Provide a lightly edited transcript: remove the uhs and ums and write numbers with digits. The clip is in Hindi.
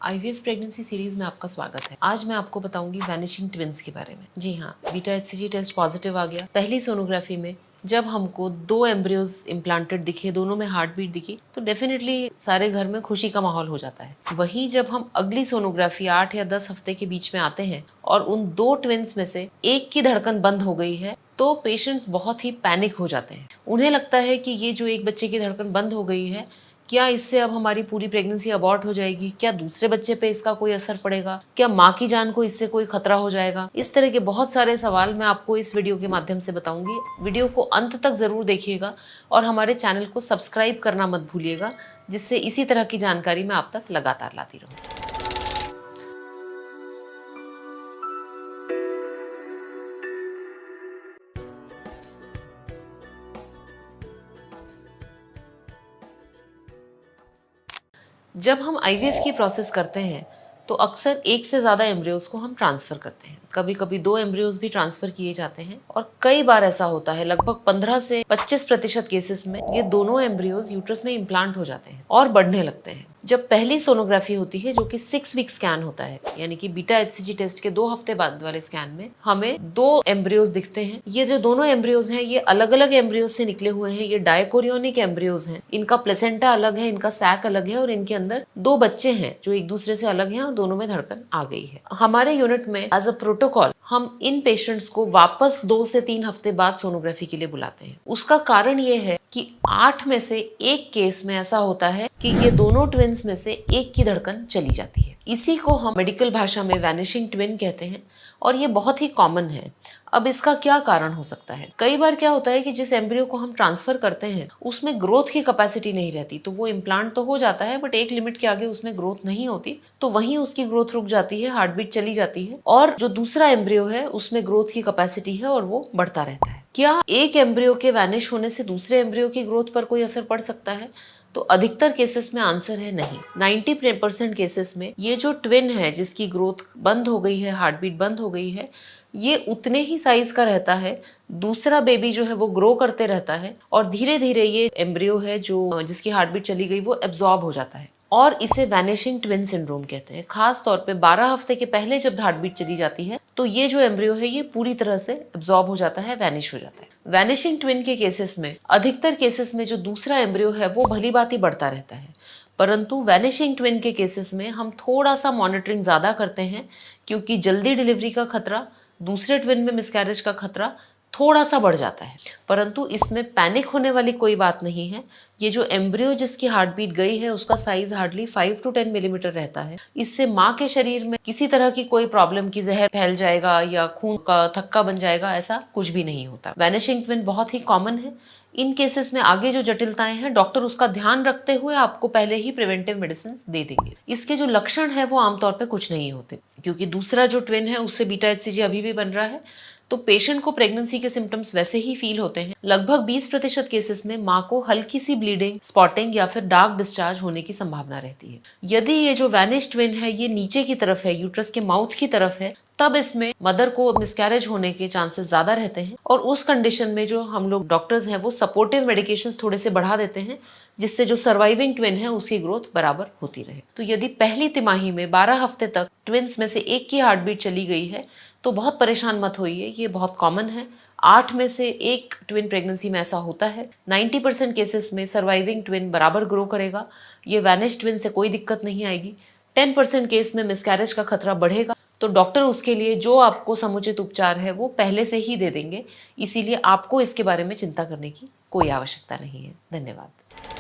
आईवीएफ प्रेगनेंसी सीरीज में आपका स्वागत है। आज मैं आपको बताऊंगी वैनिशिंग ट्विन्स के बारे में। जी हाँ, बीटा एचसीजी टेस्ट पॉजिटिव आ गया। पहली सोनोग्राफी में जब हमको 2 एम्ब्रियोज इम्प्लांटेड दिखे, दोनों में हार्ट बीट दिखी, तो डेफिनेटली सारे घर में खुशी का माहौल हो जाता है। वहीं जब हम अगली सोनोग्राफी 8 या 10 हफ्ते के बीच में आते हैं और उन 2 ट्विन्स में से एक की धड़कन बंद हो गई है, तो पेशेंट्स बहुत ही पैनिक हो जाते हैं। उन्हें लगता है कि ये जो एक बच्चे की धड़कन बंद हो गई है, क्या इससे अब हमारी पूरी प्रेगनेंसी अबॉर्ट हो जाएगी? क्या दूसरे बच्चे पे इसका कोई असर पड़ेगा? क्या माँ की जान को इससे कोई खतरा हो जाएगा? इस तरह के बहुत सारे सवाल मैं आपको इस वीडियो के माध्यम से बताऊंगी। वीडियो को अंत तक जरूर देखिएगा और हमारे चैनल को सब्सक्राइब करना मत भूलिएगा, जिससे इसी तरह की जानकारी मैं आप तक लगातार लाती रहूँ। जब हम आईवीएफ की प्रोसेस करते हैं तो अक्सर एक से ज़्यादा एम्ब्रियोज को हम ट्रांसफ़र करते हैं। कभी कभी 2 एम्ब्रियोज भी ट्रांसफ़र किए जाते हैं और कई बार ऐसा होता है, लगभग 15 से 25% केसेस में ये दोनों एम्ब्रियोज यूट्रस में इम्प्लांट हो जाते हैं और बढ़ने लगते हैं। जब पहली सोनोग्राफी होती है, जो कि 6 वीक स्कैन होता है, यानी कि बीटा एचसीजी टेस्ट के 2 हफ्ते बाद वाले स्कैन में हमें 2 एम्ब्रियोज दिखते हैं। ये जो दोनों एम्ब्रियोज हैं, ये अलग अलग एम्ब्रियोज से निकले हुए हैं। ये डायकोरियोनिक एम्ब्रियोज हैं। इनका प्लेसेंटा अलग है, इनका सैक अलग है और इनके अंदर 2 बच्चे हैं जो एक दूसरे से अलग हैं और दोनों में धड़कन आ गई है। हमारे यूनिट में एज अ प्रोटोकॉल हम इन पेशेंट्स को वापस 2 से 3 हफ्ते बाद सोनोग्राफी के लिए बुलाते हैं। उसका कारण ये है कि 8 में से 1 केस में ऐसा होता है कि ये दोनों ट्विन्स में से एक की धड़कन चली जाती है। इसी को हम मेडिकल भाषा में वैनिशिंग ट्विन कहते हैं और ये बहुत ही कॉमन है। अब इसका क्या कारण हो सकता है? कई बार क्या होता है कि जिस एम्ब्रियो को हम ट्रांसफर करते हैं उसमें ग्रोथ की कैपेसिटी नहीं रहती, तो वो इम्प्लांट तो हो जाता है बट एक लिमिट के आगे उसमें ग्रोथ नहीं होती, तो वहीं उसकी ग्रोथ रुक जाती है, हार्ट बीट चली जाती है और जो दूसरा एम्ब्रियो है उसमें ग्रोथ की कैपेसिटी है और वो बढ़ता रहता है। क्या एक एम्ब्रियो के वैनिश होने से दूसरे एम्ब्रियो की ग्रोथ पर कोई असर पड़ सकता है? तो अधिकतर केसेस में आंसर है नहीं। 90% केसेस में ये जो ट्विन है जिसकी ग्रोथ बंद हो गई है, हार्ट बीट बंद हो गई है, ये उतने ही साइज का रहता है। दूसरा बेबी जो है वो ग्रो करते रहता है और धीरे धीरे ये एम्ब्रियो है जो जिसकी हार्ट बीट चली गई वो एब्जॉर्ब हो जाता है और इसे वैनिशिंग ट्विन सिंड्रोम कहते हैं। खास तौर पे 12 हफ्ते के पहले जब हार्ट बीट चली जाती है तो ये जो एम्ब्रियो है ये पूरी तरह से एब्जॉर्ब हो जाता है, वैनिश हो जाता है। वैनिशिंग ट्विन के केसेस में अधिकतर केसेस में जो दूसरा एम्ब्रियो है वो भली भांति बढ़ता रहता है, परंतु वैनिशिंग ट्विन के केसेस में हम थोड़ा सा मॉनिटरिंग ज़्यादा करते हैं क्योंकि जल्दी डिलीवरी का खतरा, दूसरे ट्विन में मिसकैरेज का खतरा थोड़ा सा बढ़ जाता है। परंतु इसमें पैनिक होने वाली कोई बात नहीं है। ये जो एम्ब्रियो जिसकी हार्ट बीट गई है उसका साइज हार्डली 5 to 10 मिलीमीटर रहता है। इससे माँ के शरीर में किसी तरह की कोई प्रॉब्लम की जहर फैल जाएगा या खून का थक्का बन जाएगा, ऐसा कुछ भी नहीं होता। वैनिशिंग ट्विन बहुत ही कॉमन है। इन केसेस में आगे जो जटिलताएं हैं डॉक्टर उसका ध्यान रखते हुए आपको पहले ही प्रिवेंटिव मेडिसिन दे देंगे। इसके जो लक्षण है वो आमतौर पे कुछ नहीं होते क्योंकि दूसरा जो ट्विन है उससे बीटा एचसीजी अभी भी बन रहा है, तो पेशेंट को प्रेगनेंसी के सिम्टम्स वैसे ही फील होते हैं। लगभग 20% केसेस में माँ को हल्की सी ब्लीडिंग, स्पॉटिंग या फिर डार्क डिस्चार्ज होने की संभावना रहती है। यदि ये जो वैनिश ट्विन है ये नीचे की तरफ है, यूट्रस के माउथ की तरफ है, तब इसमें मदर को मिसकैरेज होने के चांसेस ज्यादा रहते हैं और उस कंडीशन में जो हम लोग डॉक्टर्स हैं वो सपोर्टिव मेडिकेशंस थोड़े से बढ़ा देते हैं जिससे जो सर्वाइविंग ट्विन है उसकी ग्रोथ बराबर होती रहे। तो यदि पहली तिमाही में 12 हफ्ते तक ट्विन्स में से एक की हार्ट बीट चली गई है तो बहुत परेशान मत होइए, ये बहुत कॉमन है। 8 में से 1 ट्विन प्रेगनेंसी में ऐसा होता है। 90% केसेस में सर्वाइविंग ट्विन बराबर ग्रो करेगा, ये वैनिश ट्विन से कोई दिक्कत नहीं आएगी। 10% केस में मिसकैरेज का खतरा बढ़ेगा, तो डॉक्टर उसके लिए जो आपको समुचित उपचार है वो पहले से ही दे देंगे, इसीलिए आपको इसके बारे में चिंता करने की कोई आवश्यकता नहीं है। धन्यवाद।